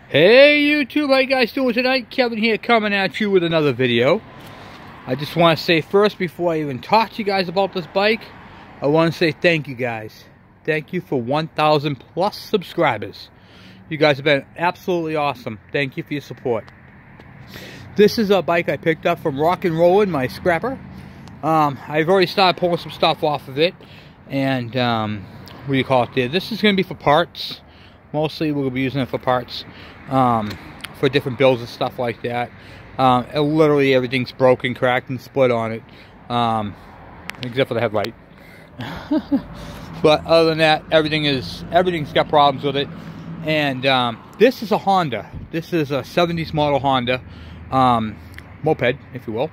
Hey YouTube, how you guys doing tonight? Kevin here coming at you with another video. I just want to say first, before I even talk to you guys about this bike, I want to say thank you guys. Thank you for 1,000 plus subscribers. You guys have been absolutely awesome. Thank you for your support. This is a bike I picked up from Rock and Rollin', my scrapper. I've already started pulling some stuff off of it. And, what do you call it there? This is going to be for parts. Mostly we'll be using it for parts. For different builds and stuff like that. Literally everything's broken, cracked, and split on it. Except for the headlight. But other than that, everything's got problems with it. And this is a Honda. This is a 70s model Honda moped, if you will.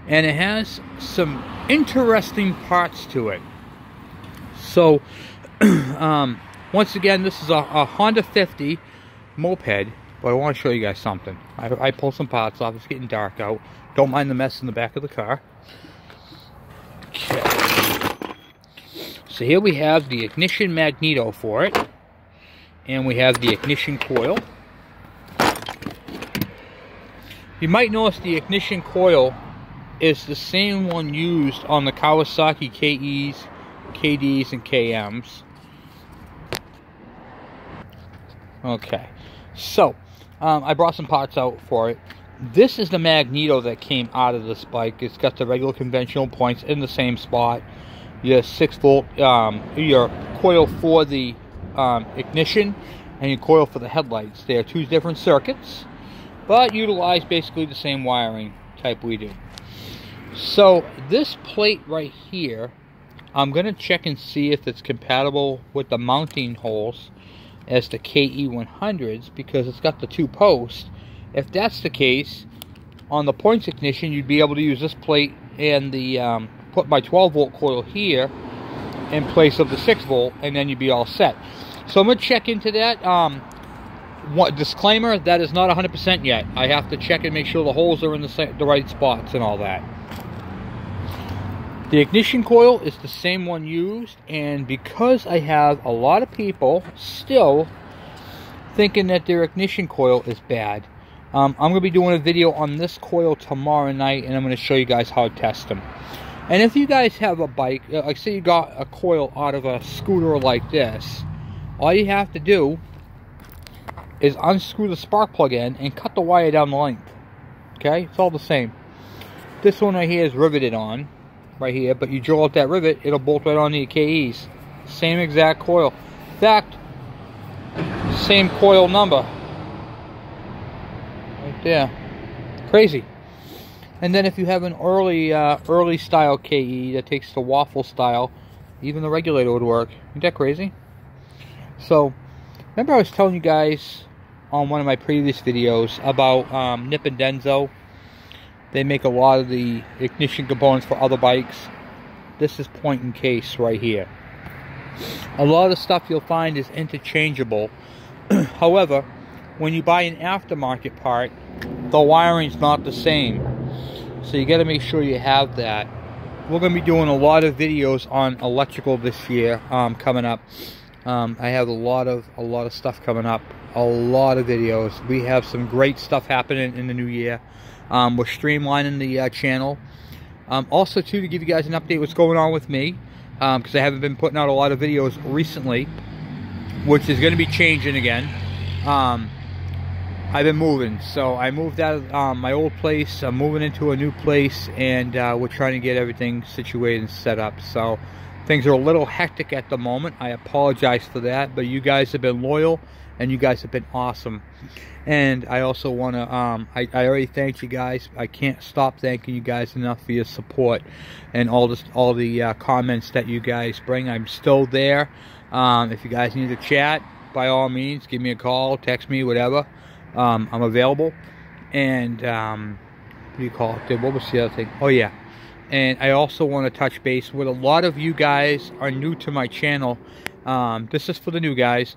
And it has some interesting parts to it. So, once again, this is a Honda 50 moped, but I want to show you guys something. I pulled some parts off. It's getting dark out. Don't mind the mess in the back of the car. Okay. So here we have the ignition magneto for it. And we have the ignition coil. You might notice the ignition coil is the same one used on the Kawasaki KEs, KDs, and KMs. Okay, so I brought some parts out for it. This is the magneto that came out of this bike. It's got the regular conventional points in the same spot. Your 6-volt, your coil for the ignition, and your coil for the headlights. They are two different circuits, but utilize basically the same wiring type we do. So this plate right here, I'm going to check and see if it's compatible with the mounting holes as the KE100s, because it's got the two posts. If that's the case, on the points ignition, you'd be able to use this plate and the put my 12-volt coil here in place of the 6-volt, and then you'd be all set. So I'm going to check into that. Disclaimer, that is not 100% yet. I have to check and make sure the holes are in the right spots and all that. The ignition coil is the same one used, and because I have a lot of people still thinking that their ignition coil is bad, I'm going to be doing a video on this coil tomorrow night, and I'm going to show you guys how to test them. And if you guys have a bike, like say you got a coil out of a scooter like this, all you have to do is unscrew the spark plug in and cut the wire down the length. Okay, it's all the same. This one right here is riveted on right here, but you drill out that rivet, it'll bolt right onto your KEs. Same exact coil. In fact, same coil number right there. Crazy. And then if you have an early style KE that takes the waffle style, even the regulator would work. Isn't that crazy? So remember I was telling you guys on one of my previous videos about Nip and Denso. They make a lot of the ignition components for other bikes. This is point and case right here. A lot of the stuff you'll find is interchangeable. However, when you buy an aftermarket part, the wiring's not the same. So you got to make sure you have that. We're going to be doing a lot of videos on electrical this year coming up. I have a lot of stuff coming up. A lot of videos. We have some great stuff happening in the new year. We're streamlining the channel. Also, too, to give you guys an update what's going on with me, because I haven't been putting out a lot of videos recently, which is going to be changing again. I've been moving, so I moved out of my old place. I'm moving into a new place, and we're trying to get everything situated and set up. So things are a little hectic at the moment. I apologize for that, but you guys have been loyal, and you guys have been awesome. And I also want to, I already thanked you guys. I can't stop thanking you guys enough for your support and all the comments that you guys bring. I'm still there. If you guys need to chat, by all means, give me a call, text me, whatever. I'm available. And, what do you call it? What was the other thing? Oh, yeah. And I also want to touch base with a lot of you guys are new to my channel. This is for the new guys.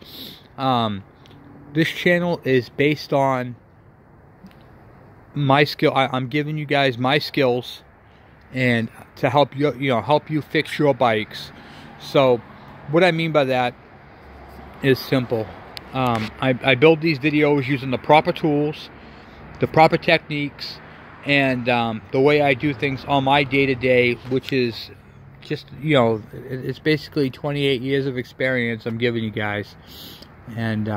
This channel is based on my skill. I'm giving you guys my skills and to help you, help you fix your bikes. So what I mean by that is simple. I build these videos using the proper tools, the proper techniques, and the way I do things on my day-to-day, which is just, you know, it's basically 28 years of experience I'm giving you guys. And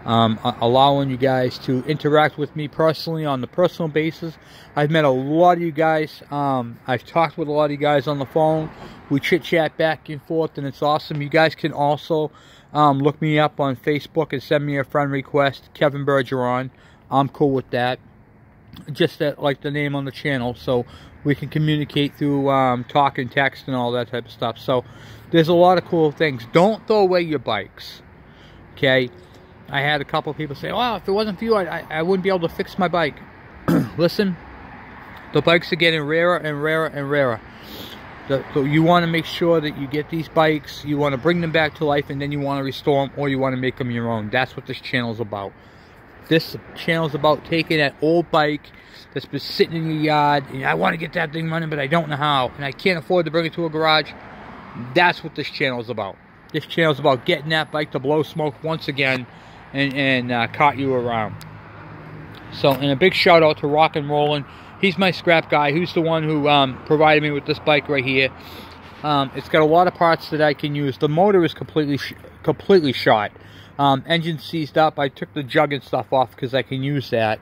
allowing you guys to interact with me personally on the personal basis. I've met a lot of you guys. I've talked with a lot of you guys on the phone. We chit-chat back and forth, and it's awesome. You guys can also look me up on Facebook and send me a friend request, Kevin Bergeron. I'm cool with that. Just that, like the name on the channel, so we can communicate through talk and text and all that type of stuff. So there's a lot of cool things. Don't throw away your bikes, okay? I had a couple of people say, "Oh, if it wasn't for you, I wouldn't be able to fix my bike." Listen, the bikes are getting rarer and rarer and rarer. So you want to make sure that you get these bikes, you want to bring them back to life, and then you want to restore them, or you want to make them your own. That's what this channel is about. This channel is about taking that old bike that's been sitting in your yard, and I want to get that thing running, but I don't know how, and I can't afford to bring it to a garage. That's what this channel is about. This channel is about getting that bike to blow smoke once again, and cart you around. So, and a big shout out to Rock and Rollin'. He's my scrap guy. He's the one who provided me with this bike right here. It's got a lot of parts that I can use. The motor is completely shot. Engine seized up. I took the jug and stuff off because I can use that.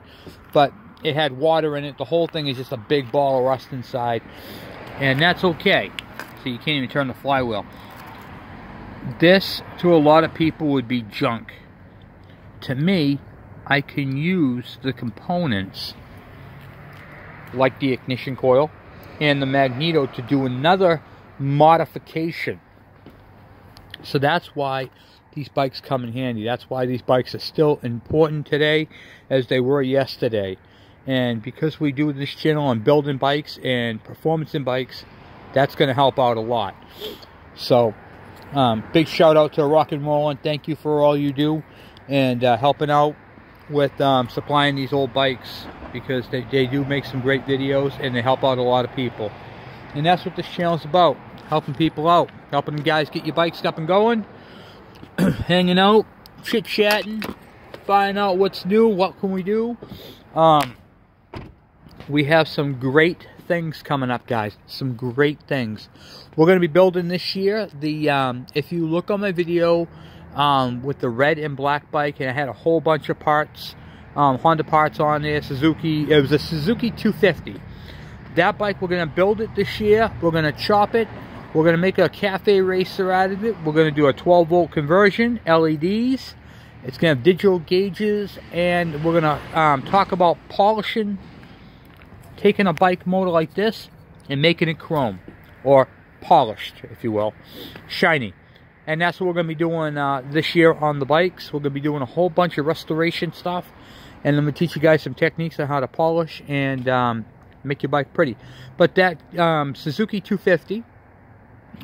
But it had water in it. The whole thing is just a big ball of rust inside. And that's okay. So you can't even turn the flywheel. This, to a lot of people, would be junk. To me, I can use the components like the ignition coil and the magneto to do another modification. So that's why these bikes come in handy. That's why these bikes are still important today as they were yesterday. And because we do this channel on building bikes and performance in bikes, that's going to help out a lot. So big shout out to Rock and Rollin'. Thank you for all you do and helping out with supplying these old bikes, because they do make some great videos and they help out a lot of people. And that's what this channel is about, helping people out, helping them guys get your bikes up and going, hanging out, chit-chatting, finding out what's new, what can we do. We have some great things coming up, guys, some great things. We're going to be building this year. If you look on my video with the red and black bike, and I had a whole bunch of parts, Honda parts on there, Suzuki. It was a Suzuki 250. That bike, we're going to build it this year. We're going to chop it. We're going to make a cafe racer out of it. We're going to do a 12-volt conversion, LEDs. It's going to have digital gauges, and we're going to talk about polishing, taking a bike motor like this and making it chrome, or polished, if you will, shiny. And that's what we're going to be doing this year on the bikes. We're going to be doing a whole bunch of restoration stuff. And I'm going to teach you guys some techniques on how to polish and make your bike pretty. But that Suzuki 250,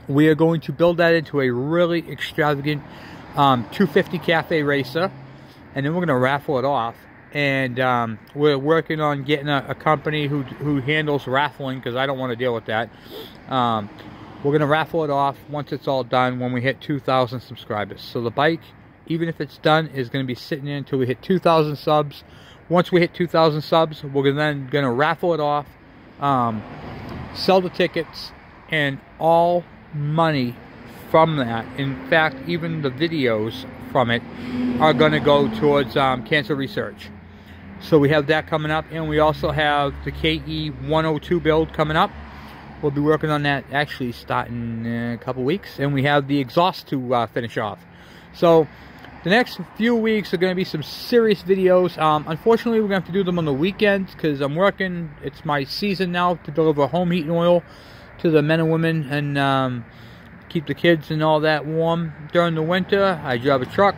we are going to build that into a really extravagant 250 cafe racer. And then we're going to raffle it off. And we're working on getting a company who handles raffling, because I don't want to deal with that. We're going to raffle it off once it's all done when we hit 2,000 subscribers. So the bike, even if it's done, is going to be sitting there until we hit 2,000 subs. Once we hit 2,000 subs, we're then going to raffle it off, sell the tickets, and all money from that, in fact, even the videos from it, are going to go towards cancer research. So we have that coming up, and we also have the KE 102 build coming up. We'll be working on that actually starting in a couple weeks, and we have the exhaust to finish off. So the next few weeks are going to be some serious videos. Unfortunately, we're going to have to do them on the weekends because I'm working. It's my season now to deliver home heating oil to the men and women and keep the kids and all that warm during the winter. I drive a truck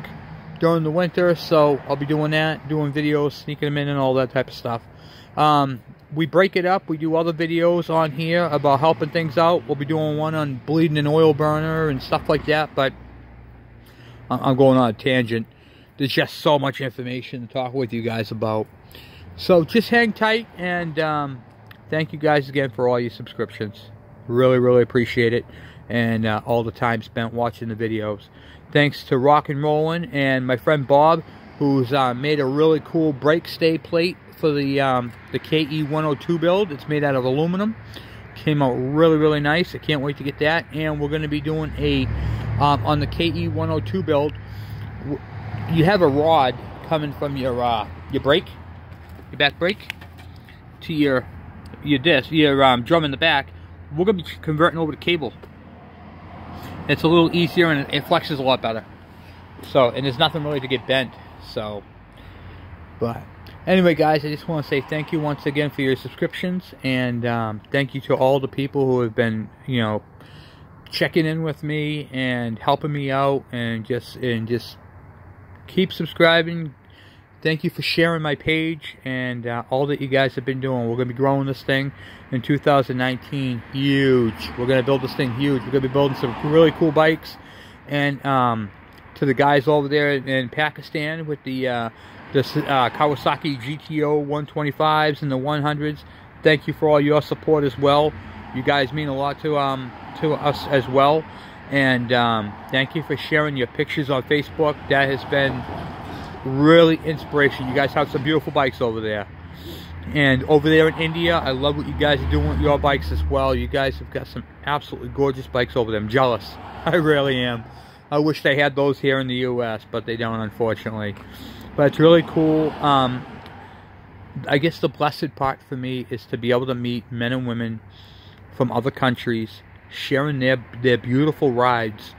during the winter, so I'll be doing that, doing videos, sneaking them in and all that type of stuff. We break it up. We do other videos on here about helping things out. We'll be doing one on bleeding an oil burner and stuff like that, but I'm going on a tangent. There's just so much information to talk with you guys about. So just hang tight, and thank you guys again for all your subscriptions. Really, really appreciate it, and all the time spent watching the videos. Thanks to Rock and Rollin' and my friend Bob, who's made a really cool brake stay plate for the KE102 build. It's made out of aluminum. Came out really, really nice. I can't wait to get that. And we're going to be doing a, on the KE102 build, you have a rod coming from your brake, your back brake, to your disc, your drum in the back. We're going to be converting over to cable. It's a little easier and it flexes a lot better. So, and there's nothing really to get bent. So, but anyway, guys, I just want to say thank you once again for your subscriptions, and thank you to all the people who have been, you know, checking in with me and helping me out, and just keep subscribing. Thank you for sharing my page and all that you guys have been doing. We're going to be growing this thing in 2019 huge. We're going to build this thing huge. We're going to be building some really cool bikes. And to the guys over there in Pakistan with the Kawasaki GTO 125s and the 100s, thank you for all your support as well. You guys mean a lot to us as well. And thank you for sharing your pictures on Facebook. That has been really inspiration. You guys have some beautiful bikes over there. And over there in India, I love what you guys are doing with your bikes as well. You guys have got some absolutely gorgeous bikes over there. I'm jealous. I really am. I wish they had those here in the US, but they don't, unfortunately. But it's really cool. I guess the blessed part for me is to be able to meet men and women from other countries sharing their beautiful rides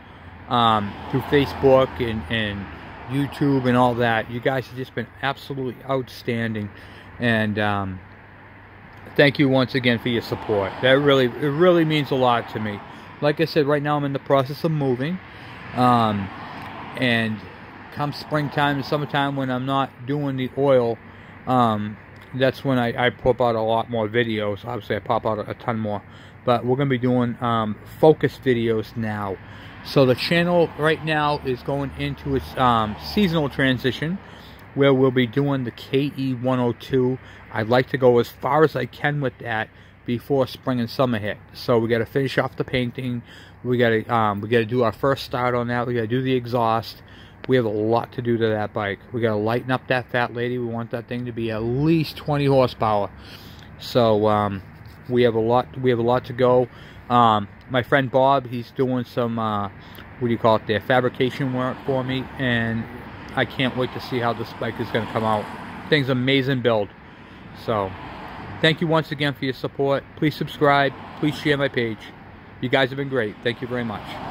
through Facebook and YouTube and all that. You guys have just been absolutely outstanding, and thank you once again for your support. It really means a lot to me. Like I said, right now I'm in the process of moving, and come springtime and summertime, when I'm not doing the oil, that's when I pop out a lot more videos. Obviously I pop out a ton more, but we're going to be doing focus videos now. So the channel right now is going into its seasonal transition, where we'll be doing the KE102. I'd like to go as far as I can with that before spring and summer hit. So we got to finish off the painting. We got to do our first start on that. We got to do the exhaust. We have a lot to do to that bike. We got to lighten up that fat lady. We want that thing to be at least 20 horsepower. So we have a lot to go. My friend Bob, he's doing some what do you call it there, fabrication work for me, and I can't wait to see how this bike is going to come out. Thing's amazing build. So thank you once again for your support. Please subscribe, please share my page. You guys have been great. Thank you very much.